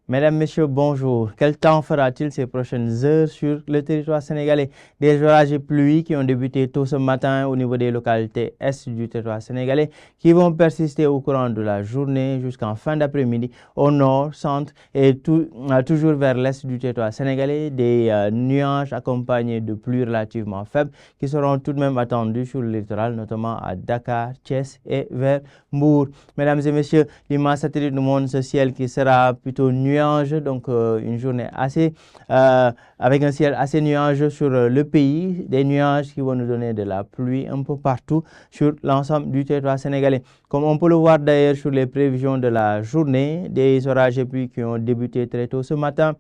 Mesdames, Messieurs, bonjour. Quel temps fera-t-il ces prochaines heures sur le territoire sénégalais? Des orages et pluies qui ont débuté tôt ce matin au niveau des localités est du territoire sénégalais qui vont persister au courant de la journée jusqu'en fin d'après-midi au nord, centre et toujours vers l'est du territoire sénégalais. Des nuages accompagnés de pluies relativement faibles qui seront tout de même attendus sur le littoral, notamment à Dakar, Thiès et vers Mbour. Mesdames et Messieurs, l'immense satellite nous montre ce ciel qui sera plutôt nuageux. Donc une journée avec un ciel assez nuageux sur le pays, des nuages qui vont nous donner de la pluie un peu partout sur l'ensemble du territoire sénégalais. Comme on peut le voir d'ailleurs sur les prévisions de la journée, des orages et pluies qui ont débuté très tôt ce matin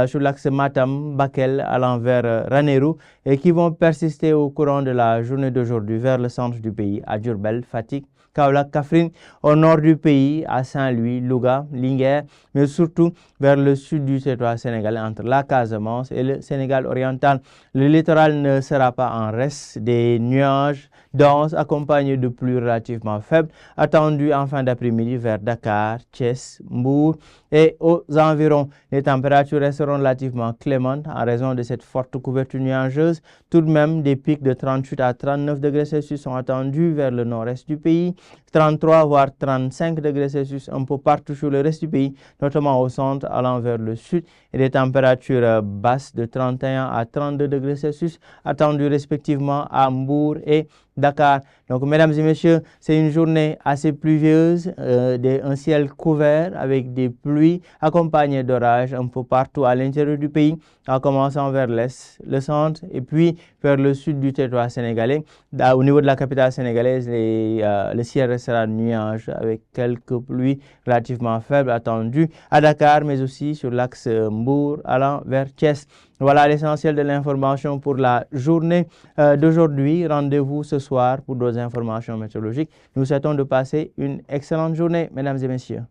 sur l'axe Matam-Bakel allant vers Ranérou et qui vont persister au courant de la journée d'aujourd'hui vers le centre du pays, à Diourbel, Fatick, Kaolack, Kaffrine, au nord du pays, à Saint-Louis, Louga, Linguère, mais surtout vers le sud du territoire sénégalais, entre la Casamance et le Sénégal oriental. Le littoral ne sera pas en reste, des nuages denses accompagnés de pluies relativement faibles, attendus en fin d'après-midi vers Dakar, Thiès, Mbour et aux environs. Les températures resteront relativement clémentes en raison de cette forte couverture nuageuse. Tout de même, des pics de 38 à 39 degrés Celsius sont attendus vers le nord-est du pays, 33 voire 35 degrés Celsius un peu partout sur le reste du pays, notamment au centre allant vers le sud, et des températures basses de 31 à 32 degrés Celsius attendues respectivement à Mbour et Dakar. Donc, mesdames et messieurs, c'est une journée assez pluvieuse, un ciel couvert avec des pluies accompagnées d'orages un peu partout à l'intérieur du pays, en commençant vers l'est, le centre et puis vers le sud du territoire sénégalais. Au niveau de la capitale sénégalaise, le ciel restera nuageux avec quelques pluies relativement faibles attendues à Dakar, mais aussi sur l'axe Mbour allant vers Thiès. Voilà l'essentiel de l'information pour la journée d'aujourd'hui. Rendez-vous ce soir pour d'autres informations météorologiques. Nous souhaitons de passer une excellente journée, mesdames et messieurs.